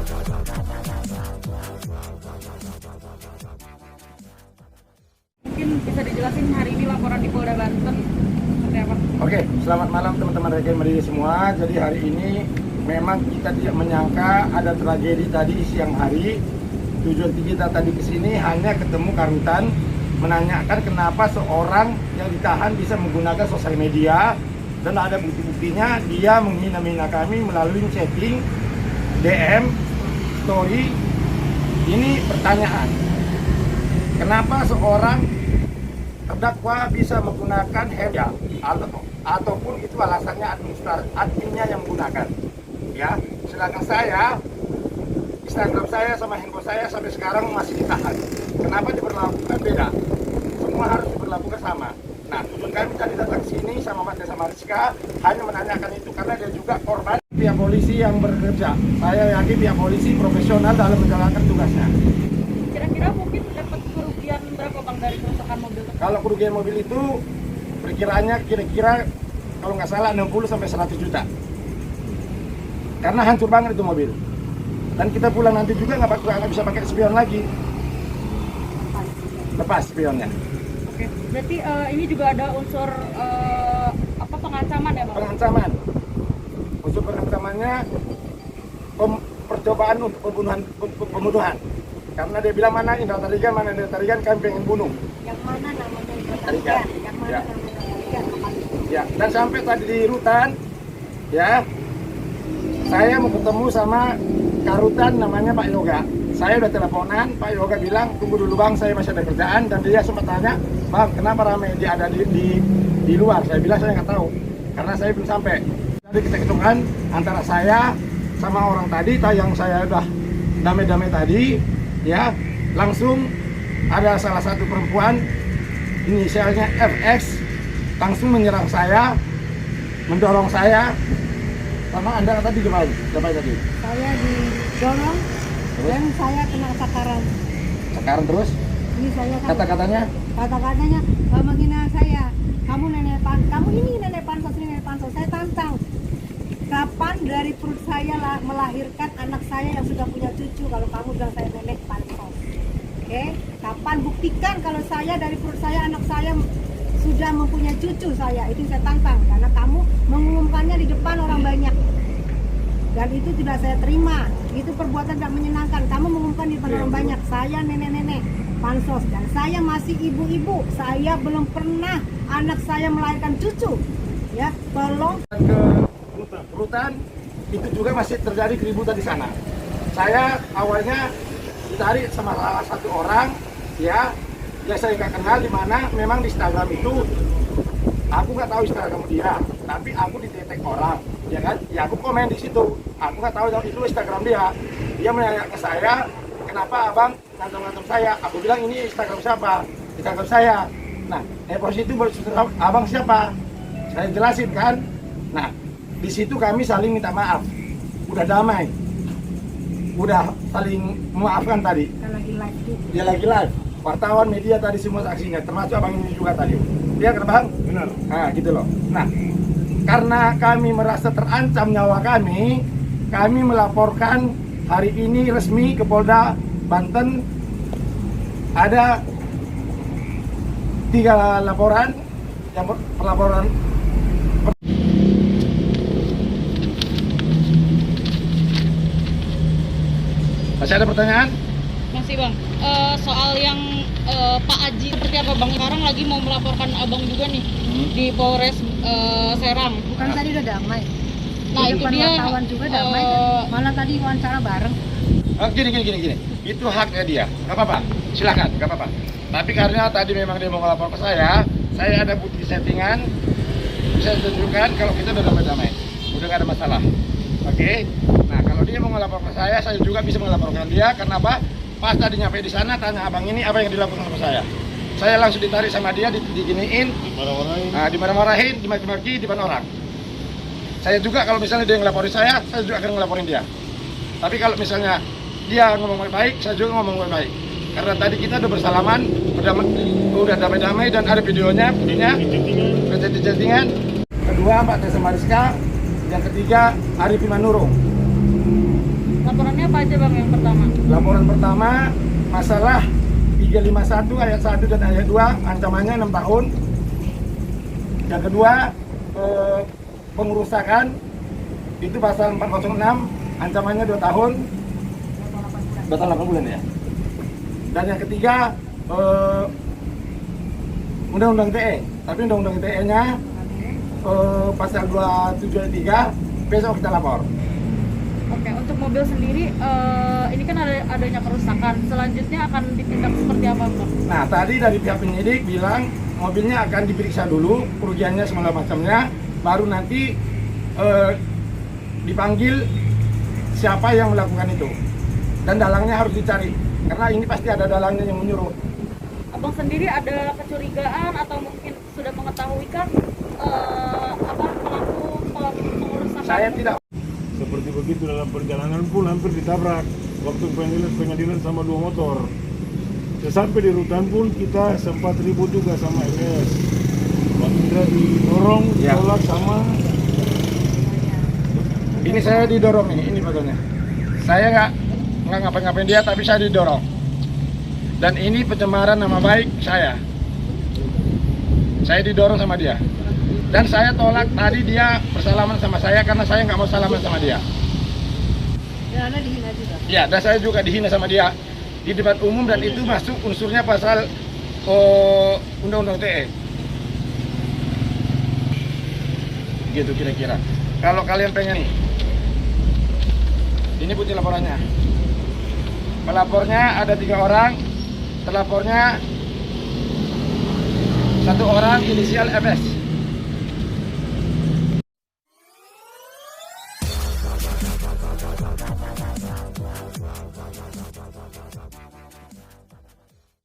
Mungkin bisa dijelasin hari ini laporan di Polda Banten seperti apa? Oke, selamat malam teman-teman rekan media semua. Jadi hari ini memang kita tidak menyangka ada tragedi tadi siang hari. Tujuan kita tadi ke sini hanya ketemu Karutan, menanyakan kenapa seorang yang ditahan bisa menggunakan sosial media, dan ada bukti-buktinya dia menghina-hina kami melalui chatting, DM, story. Ini pertanyaan, kenapa seorang terdakwa bisa menggunakan handphone ataupun itu alasannya adminnya yang menggunakan, ya. Sedangkan saya, Instagram saya sama handphone saya sampai sekarang masih ditahan. Kenapa diberlakukan beda? Semua harus diberlakukan sama. Nah, tujuan kami tadi datang sini sama Mas Desa Mariska hanya menanyakan itu karena dia juga korban. Pihak polisi yang bekerja, saya yakin pihak polisi profesional dalam menjalankan tugasnya. Kira-kira mungkin dapat kerugian berapa Bang dari kerusakan mobil? Kalau kerugian mobil itu perkiraannya kira-kira kalau nggak salah 60 sampai 100 juta. Karena hancur banget itu mobil. Dan kita pulang nanti juga nggak bisa pakai spion lagi. Lepas spionnya. Oke, berarti ini juga ada unsur pengancaman ya Bang? Pengancaman. Unsur pengancamannya percobaan untuk pembunuhan. Karena dia bilang mana Indra Tarigan kami pengen bunuh. Yang mana namanya Indra Tarigan? Tarigan? Yang mana Ya. namanya Tarigan? Ya, dan sampai tadi di rutan, ya, saya mau ketemu sama Karutan namanya Pak Yoga. Saya udah teleponan, Pak Yoga bilang tunggu dulu Bang, saya masih ada kerjaan, dan dia sempat tanya, Bang, kenapa ramai dia ada di luar? Saya bilang saya nggak tahu, karena saya belum sampai. Jadi kita hitungkan antara saya sama orang tadi, yang saya udah damai-damai tadi, ya, langsung ada salah satu perempuan, inisialnya FX, langsung menyerang saya, mendorong saya. Sama Anda tadi gimana? Tadi? Saya didorong dan saya kena sakaran. Sekarang terus? Ini saya kan Kata-katanya? kata-katanya menghina saya. Kamu kamu ini nenek pansos, ini nenek pansos. Saya tantang. Kapan dari perut saya melahirkan anak saya yang sudah punya cucu kalau kamu bilang saya nenek pansos? Oke? Kapan buktikan kalau saya dari perut saya anak saya sudah mempunyai cucu saya? Itu saya tantang karena kamu mengumumkannya di depan orang banyak. Dan itu tidak saya terima. Itu perbuatan tidak menyenangkan. Kamu mengumumkan di depan orang banyak. Saya nenek-nenek pansos dan saya masih ibu-ibu. Saya belum pernah anak saya melahirkan cucu. Ya, tolong. Ke rutan itu juga masih terjadi keributan di sana. Saya awalnya ditarik sama salah satu orang, ya saya nggak kenal, di mana memang di Instagram itu aku nggak tahu Instagram dia, tapi aku didetek orang, ya kan? Ya aku komen di situ. Aku nggak tahu itu Instagram dia. Dia menanya ke saya, kenapa abang ngancam-ngancam saya? Aku bilang ini Instagram siapa? Instagram saya. Nah, posisi itu abang siapa? Saya jelasin kan. Nah, di situ kami saling minta maaf. Udah damai. Udah saling memaafkan tadi. Kita lagi live tuh. Dia lagi live. Wartawan, media tadi semua saksinya, termasuk abang ini juga tadi. Dia kena bang? Benar. Nah, gitu loh. Nah, karena kami merasa terancam nyawa kami melaporkan hari ini resmi ke Polda Banten. Ada 3 laporan, yang pelaporan. Masih ada pertanyaan? Masih Bang, soal yang Pak Aji seperti apa Bang? Sekarang lagi mau melaporkan Abang juga nih di Polres Serang. Bukan tadi udah damai. Nah Di itu depan dia wartawan juga damai. Malah tadi wawancara bareng. Gini. Itu haknya dia. Gak apa-apa. Silakan, gak apa-apa. Tapi karena tadi memang dia mau melapor ke saya ada bukti settingan. Bisa tunjukkan kalau kita udah damai-damai. Udah gak ada masalah. Oke? Nah, kalau dia mau melapor ke saya juga bisa melaporkan dia. Karena apa? Pas tadi nyampe di sana, tanya abang ini apa yang dilakukan sama saya. Saya langsung ditarik sama dia, diginiin, dimarah-marahin, dimaki-maki di depan orang. Saya juga kalau misalnya dia ngelaporin saya juga akan ngelaporin dia. Tapi kalau misalnya dia ngomong baik-baik, saya juga ngomong baik-baik. Karena tadi kita udah bersalaman, udah damai-damai dan ada videonya, chatting-chattingan. Kedua, Mbak Desa Mariska. Yang ketiga, Arif Imanurung. Tapi Laporannya apa aja Bang yang pertama? Laporan pertama masalah 351 ayat 1 dan ayat 2 ancamannya 6 tahun. Yang kedua pengerusakan itu pasal 406 ancamannya 2 tahun. Batal 8 bulan ya. Dan yang ketiga undang-undang TE. Tapi undang-undang TE-nya pasal 27 ayat 3 besok kita lapor. Oke, untuk mobil sendiri ini kan adanya kerusakan. Selanjutnya akan ditindak seperti apa Bang? Nah, tadi dari pihak penyidik bilang mobilnya akan diperiksa dulu, kerugiannya segala macamnya, baru nanti dipanggil siapa yang melakukan itu. Dan dalangnya harus dicari, karena ini pasti ada dalangnya yang menyuruh. Abang sendiri ada kecurigaan atau mungkin sudah mengetahui kan pelaku pengerusakan? Saya tidak. Seperti begitu dalam perjalanan pun hampir ditabrak waktu pengadilan sama 2 motor. Sampai di rutan pun kita sempat ribut juga sama MS. Bang Indra didorong, Ya. ditolak sama. Ini saya didorong ini fotonya. Saya nggak ngapa-ngapain dia, tapi saya didorong. Dan ini pencemaran nama baik saya. Saya didorong sama dia. Dan saya tolak tadi dia bersalaman sama saya karena saya nggak mau salaman sama dia. Dan Anda dihina juga. Ya, dan saya juga dihina sama dia di depan umum dan itu masuk unsurnya pasal undang-undang TE. Gitu kira-kira. Kalau kalian pengen nih, ini bukti laporannya. Pelapornya ada 3 orang, telapornya 1 orang inisial MS.